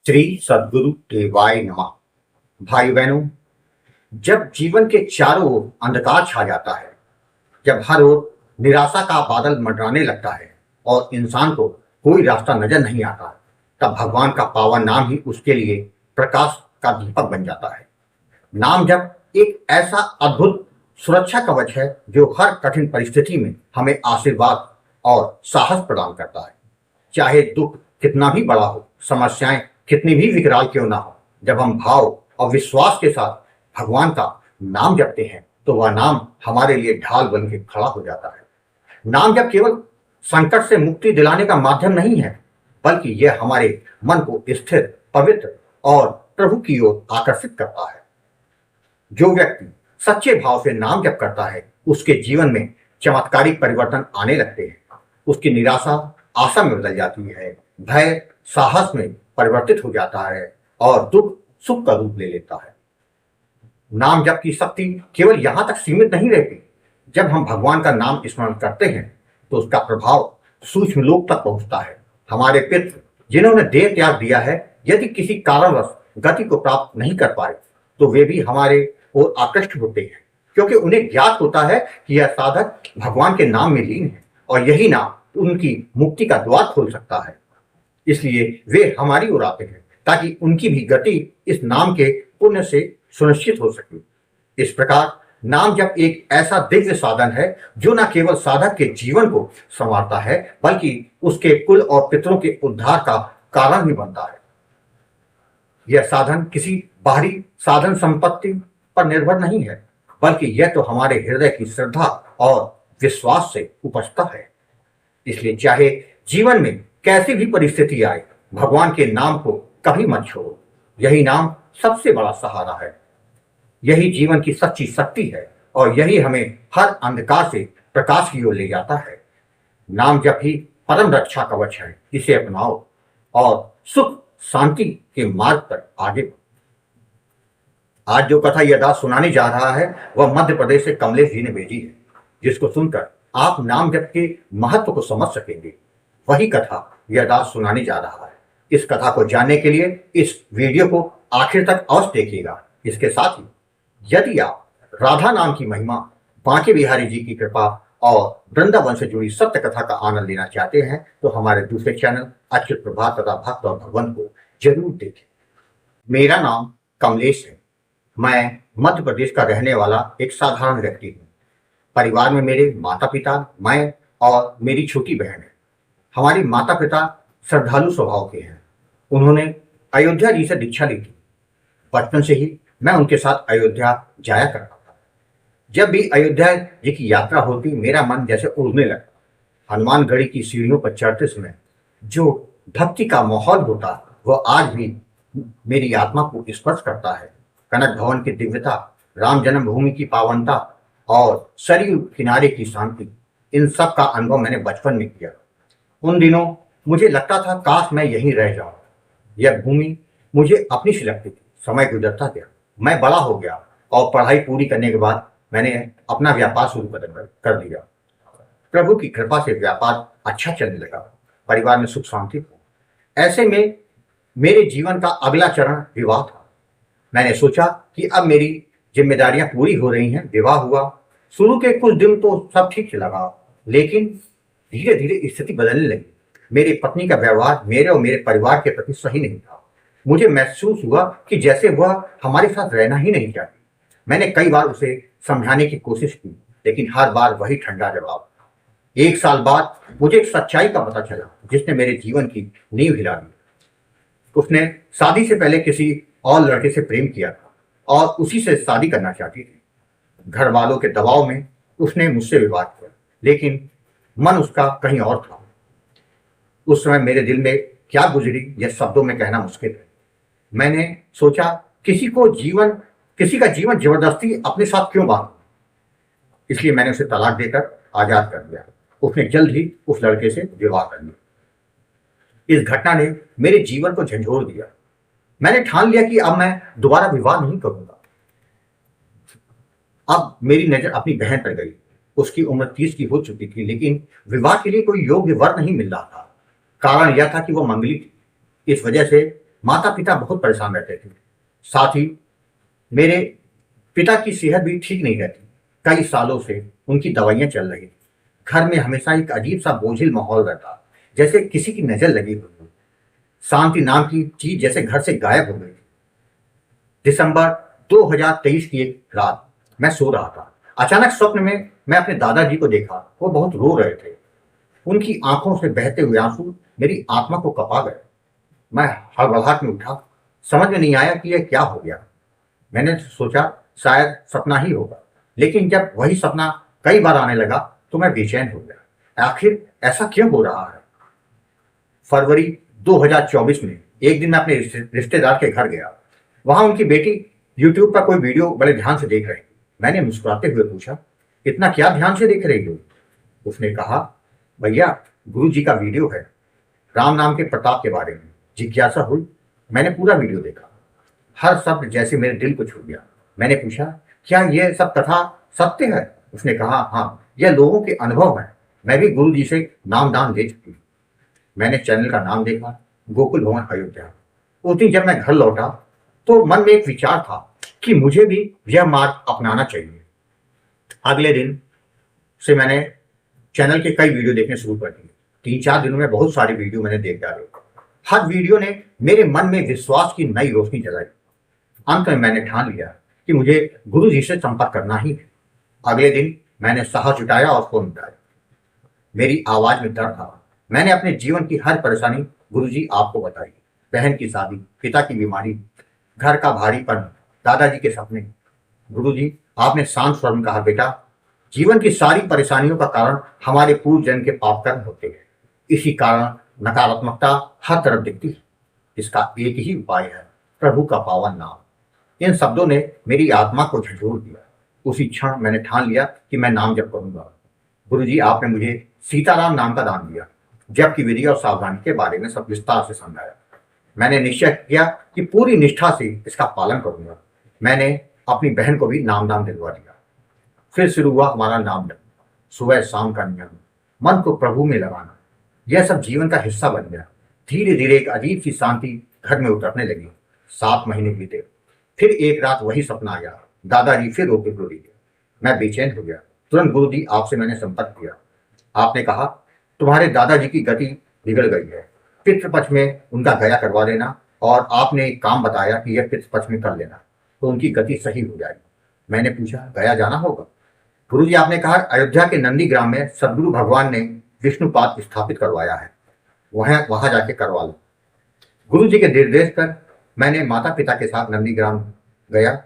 श्री सद्गुरु देवाय नमः। भाई बहनों, जब जीवन के चारों ओर अंधकार छा जाता है, जब हर ओर निराशा का बादल मंडराने लगता है और इंसान को कोई रास्ता नजर नहीं आता, तब भगवान का पावन नाम ही उसके लिए प्रकाश का दीपक बन जाता है। नाम जब एक ऐसा अद्भुत सुरक्षा कवच है जो हर कठिन परिस्थिति में हमें आशीर्वाद और साहस प्रदान करता है। चाहे दुख कितना भी बड़ा हो, समस्याएं कितनी भी विकराल क्यों ना हो, जब हम भाव और विश्वास के साथ भगवान का नाम जपते हैं तो वह नाम हमारे लिए ढाल बन के खड़ा हो जाता है। नाम जब केवल संकट से मुक्ति दिलाने का माध्यम नहीं है, बल्कि यह हमारे मन को स्थिर, पवित्र और प्रभु की ओर आकर्षित करता है। जो व्यक्ति सच्चे भाव से नाम जप करता है, उसके जीवन में चमत्कारिक परिवर्तन आने लगते हैं। उसकी निराशा आशा में बदल जाती है, भय साहस में परिवर्तित हो जाता है और दुख सुख का रूप ले लेता है। नाम जप की शक्ति केवल यहां तक सीमित नहीं रहती। जब हम भगवान का नाम स्मरण करते हैं तो उसका प्रभाव सूक्ष्म लोक तक पहुंचता है। हमारे पितृ जिन्होंने देह त्याग दिया है, यदि किसी कारणवश गति को प्राप्त नहीं कर पाए तो वे भी हमारे ओर आकृष्ट होते हैं, क्योंकि उन्हें ज्ञात होता है कि यह साधक भगवान के नाम में लीन है और यही नाम उनकी मुक्ति का द्वार खोल सकता है। इसलिए वे हमारी ओर आते हैं ताकि उनकी भी गति इस नाम के पुण्य से सुनिश्चित हो सके। इस प्रकार नाम जप एक ऐसा दिव्य साधन है जो न केवल साधक के जीवन को संवारता है, बल्कि उसके कुल और पितरों के उद्धार का कारण भी बनता है। यह साधन किसी बाहरी साधन संपत्ति पर निर्भर नहीं है, बल्कि यह तो हमारे हृदय की श्रद्धा और विश्वास से उपजता है। इसलिए चाहे जीवन में कैसी भी परिस्थिति आए, भगवान के नाम को कभी मत छोड़ो। यही नाम सबसे बड़ा सहारा है, यही जीवन की सच्ची शक्ति है और यही हमें हर अंधकार से प्रकाश की ओर ले जाता है। नाम जप ही परम रक्षा कवच है। इसे अपनाओ और सुख शांति के मार्ग पर आगे बढ़ो। आज जो कथा यह दास सुनाने जा रहा है वह मध्य प्रदेश से कमलेश जी ने भेजी है, जिसको सुनकर आप नाम जप के महत्व को समझ सकेंगे। वही कथा यह दास सुनाने जा रहा है। इस कथा को जानने के लिए इस वीडियो को आखिर तक अवश्य देखिएगा। इसके साथ ही यदि आप राधा नाम की महिमा, बांके बिहारी जी की कृपा और वृंदावन से जुड़ी सत्य कथा का आनंद लेना चाहते हैं तो हमारे दूसरे चैनल अच्युत प्रभात तथा भक्त और भगवंत को जरूर देखें। मेरा नाम कमलेश है। मैं मध्य प्रदेश का रहने वाला एक साधारण व्यक्ति हूँ। परिवार में मेरे माता पिता, मैं और मेरी छोटी बहन है। हमारे माता पिता श्रद्धालु स्वभाव के हैं। उन्होंने अयोध्या जी से दीक्षा ली थी। बचपन से ही मैं उनके साथ अयोध्या जाया करता था। जब भी अयोध्या जी की यात्रा होती, मेरा मन जैसे उड़ने लगता। हनुमानगढ़ी की सीढ़ियों पर चढ़ते समय जो भक्ति का माहौल होता वह आज भी मेरी आत्मा को स्पर्श करता है। कनक भवन की दिव्यता, राम जन्मभूमि की पावनता और सरयू किनारे की शांति, इन सब का अनुभव मैंने बचपन में किया। उन दिनों मुझे लगता था काश मैं यहीं रह जाऊं। यह भूमि मुझे अपनी सी लगती थी। समय गुजरता गया, मैं बड़ा हो गया और पढ़ाई पूरी करने के बाद मैंने अपना व्यापार शुरू कर दिया। प्रभु की कृपा से व्यापार अच्छा चलने लगा, परिवार में सुख शांति थी। ऐसे में मेरे जीवन का अगला चरण विवाह था। मैंने सोचा कि अब मेरी जिम्मेदारियां पूरी हो रही हैं, विवाह हुआ। शुरू के कुछ दिन तो सब ठीक लगा, लेकिन धीरे धीरे स्थिति बदलने लगी। मेरी पत्नी का व्यवहार मेरे और मेरे परिवार के प्रति सही नहीं था। मुझे महसूस हुआ कि जैसे वह हमारे साथ रहना ही नहीं चाहती। मैंने कई बार उसे समझाने की कोशिश की, लेकिन हर बार वही ठंडा जवाब। एक साल बाद मुझे एक सच्चाई का पता चला जिसने मेरे जीवन की नींव हिला दी। उसने शादी से पहले किसी और लड़के से प्रेम किया था और उसी से शादी करना चाहती थी। घर वालों के दबाव में उसने मुझसे विवाह किया, लेकिन मन उसका कहीं और था। उस समय मेरे दिल में क्या गुजरी यह शब्दों में कहना मुश्किल है। मैंने सोचा किसी का जीवन जबरदस्ती अपने साथ क्यों बांधूं। इसलिए मैंने उसे तलाक देकर आजाद कर दिया। उसने जल्द ही उस लड़के से विवाह कर लिया। इस घटना ने मेरे जीवन को झंझोर दिया। मैंने ठान लिया कि अब मैं दोबारा विवाह नहीं करूंगा। अब मेरी नजर अपनी बहन पर गई। उसकी उम्र 30 की हो चुकी थी, लेकिन विवाह के लिए कोई योग्य वर नहीं मिल रहा था। कारण यह था कि वह मंगली थी। इस वजह से माता पिता बहुत परेशान रहते थे। साथ ही मेरे पिता की सेहत भी ठीक नहीं रहती। कई सालों से उनकी दवाइयां चल रही। घर में हमेशा एक अजीब सा बोझिल माहौल रहता, जैसे किसी की नजर लगी हुई हो। शांति नाम की चीज जैसे घर से गायब हो गई। दिसंबर 2023 की एक रात मैं सो रहा था। अचानक स्वप्न में मैं अपने दादाजी को देखा। वो बहुत रो रहे थे। उनकी आंखों से बहते हुए आंसू मेरी आत्मा को कपा गए। मैं हड़बड़ाहट में उठा। समझ में नहीं आया कि यह क्या हो गया। मैंने सोचा शायद सपना ही होगा, लेकिन जब वही सपना कई बार आने लगा तो मैं बेचैन हो गया। आखिर ऐसा क्यों हो रहा है? फरवरी 2024 में एक दिन मैं अपने रिश्तेदार के घर गया। वहां उनकी बेटी यूट्यूब पर कोई वीडियो बड़े ध्यान से देख रही थी। मैंने मुस्कुराते हुए पूछा, इतना क्या ध्यान से देख रही हो? उसने कहा, भैया, गुरु जी का वीडियो है, राम नाम के प्रताप के बारे में। जिज्ञासा हुई। मैंने पूरा वीडियो देखा। हर शब्द जैसे मेरे दिल को छू गया। मैंने पूछा, क्या यह सब कथा सत्य है? उसने कहा, हाँ, यह लोगों के अनुभव है। मैं भी गुरु जी से नामदान दे चुकी हूँ। मैंने चैनल का नाम देखा, गोकुल भवन अयोध्या। उस दिन जब मैं घर लौटा तो मन में एक विचार था कि मुझे भी यह मार्ग अपनाना चाहिए। अगले दिन से मैंने चैनल के कई वीडियो देखने शुरू कर दिए। 3-4 दिनों में बहुत सारी वीडियो मैंने देख डाले। हर वीडियो ने मेरे मन में विश्वास की नई रोशनी जलाई। अंत में मैंने ठान लिया कि मुझे गुरु जी से संपर्क करना ही है। अगले दिन मैंने साहस जुटाया और फोन उठाया। मेरी आवाज में दर्द था। मैंने अपने जीवन की हर परेशानी गुरु जी आपको बताई। बहन की शादी, पिता की बीमारी, घर का भारीपन, दादाजी के सपने। गुरु जी, आपने शांत स्वर में कहा, बेटा, जीवन की सारी परेशानियों का कारण हमारे पूर्व जन्म के पाप कर्म होते हैं। इसी कारण नकारात्मकता हर तरफ दिखती है। इसका एक ही उपाय है, प्रभु का पावन नाम। इन शब्दों ने मेरी आत्मा को झंझोर दिया। उसी क्षण मैंने ठान लिया कि मैं नाम जप करूंगा। गुरु जी, आपने मुझे सीताराम नाम का दान दिया। जप की विधि और सावधानी के बारे में सब विस्तार से समझाया। मैंने निश्चय किया कि पूरी निष्ठा से इसका पालन करूंगा। मैंने अपनी बहन को भी नामदान दिलवा दिया। फिर शुरू हुआ हमारा नाम जप। सुबह शाम का नियम, मन को प्रभु में लगाना, यह सब जीवन का हिस्सा बन गया। धीरे धीरे एक अजीब सी शांति घर में उतरने लगी। 7 महीने बीते। फिर एक रात वही सपना आया। दादाजी फिर रोके रो दिए। मैं बेचैन हो गया। तुरंत गुरु जी आपसे मैंने संपर्क किया। आपने कहा, तुम्हारे दादाजी की गति बिगड़ गई है, पितृपक्ष में उनका गया करवा लेना। और आपने एक काम बताया कि यह पितृपक्ष में कर लेना तो उनकी गति सही हो जाएगी। मैंने पूछा, गया जाना होगा? गुरु जी, आपने कहा, अयोध्या के नंदी ग्राम में सदगुरु भगवान ने विष्णुपाद स्थापित करवाया है, वहां जाके करवा लो। गुरु जी के निर्देश पर मैंने माता पिता के साथ नंदीग्राम गया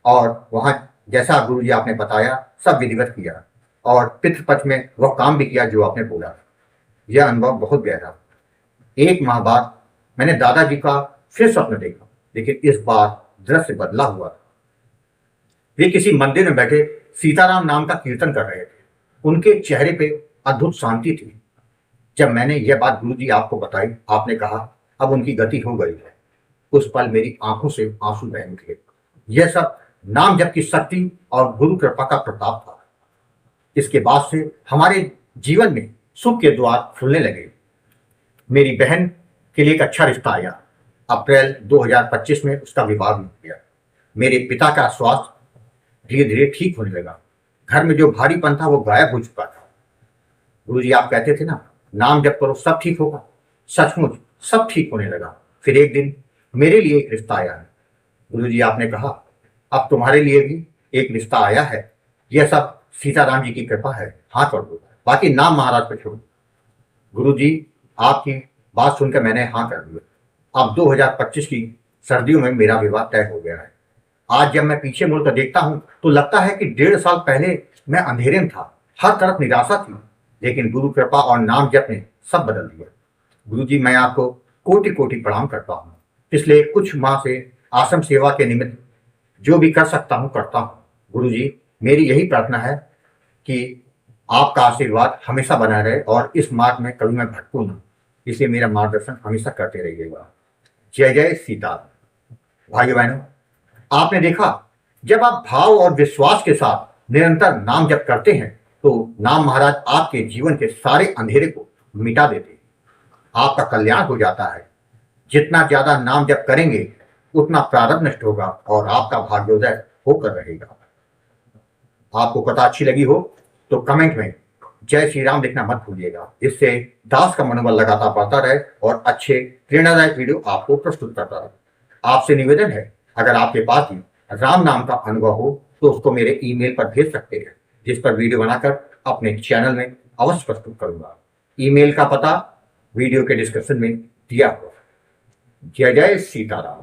और वहां जैसा गुरु जी आपने बताया सब विधिवत किया और पितृपक्ष में वह काम भी किया जो आपने बोला। यह अनुभव बहुत गहरा। 1 माह बाद मैंने दादाजी का फिर स्वप्न देखा, लेकिन इस बार दृश्य बदला हुआ। वे किसी मंदिर में बैठे सीताराम नाम का कीर्तन कर रहे थे। उनके चेहरे पे अद्भुत शांति थी। जब मैंने यह बात गुरु जी आपको बताई, आपने कहा, अब उनकी गति हो गई है। उस पल मेरी आंखों से आंसू बह निकले। यह सब नाम जप की शक्ति और गुरु कृपा का प्रताप था। इसके बाद से हमारे जीवन में सुख के द्वार खुलने लगे। मेरी बहन के लिए एक अच्छा रिश्ता आया। अप्रैल 2025 में उसका विवाह भी हो गया। मेरे पिता का स्वास्थ्य धीरे धीरे ठीक होने लगा। घर में जो भारीपन था वो गायब हो चुका था। गुरु जी आप कहते थे ना, नाम जप करो सब ठीक होगा। सचमुच सब ठीक होने लगा। फिर एक दिन मेरे लिए एक रिश्ता आया है। गुरु जी आपने कहा, अब तुम्हारे लिए भी एक रिश्ता आया है। यह सब सीताराम जी की कृपा है, हाँ कर दो, बाकी नाम महाराज पे छोड़ो। गुरु जी आपकी बात सुनकर मैंने हाँ कर दिया। अब 2025 की सर्दियों में मेरा विवाह तय हो गया है। आज जब मैं पीछे मुड़कर देखता हूं तो लगता है कि 1.5 साल पहले मैं अंधेरे में था, हर तरफ निराशा थी, लेकिन गुरु कृपा और नाम जप ने सब बदल दिया। गुरु जी मैं आपको कोटि कोटि प्रणाम करता हूँ। पिछले कुछ माह से आश्रम सेवा के निमित्त जो भी कर सकता हूँ करता हूँ। गुरु जी मेरी यही प्रार्थना है कि आपका आशीर्वाद हमेशा बना रहे और इस मार्ग में कभी मैं भटकूं ना, इसलिए मेरा मार्गदर्शन हमेशा करते रहिएगा। जय जय सीताराम। भाइयों बहनों, आपने देखा, जब आप भाव और विश्वास के साथ निरंतर नाम जप करते हैं तो नाम महाराज आपके जीवन के सारे अंधेरे को मिटा देते हैं। आपका कल्याण हो जाता है। जितना ज्यादा नाम जप करेंगे उतना प्रारब्ध नष्ट होगा और आपका भाग्योदय होकर रहेगा। आपको कथा अच्छी लगी हो तो कमेंट में जय श्री राम लिखना मत भूलिएगा, जिससे दास का मनोबल लगातार बढ़ता रहे और अच्छे प्रेरणादायक वीडियो आपको प्रस्तुत करता रहे। आपसे निवेदन है, अगर आपके पास भी राम नाम का अनुभव हो तो उसको मेरे ईमेल पर भेज सकते हैं, जिस पर वीडियो बनाकर अपने चैनल में अवश्य प्रस्तुत करूंगा। ईमेल का पता वीडियो के डिस्क्रिप्शन में दिया हुआ है। जय जय सीताराम।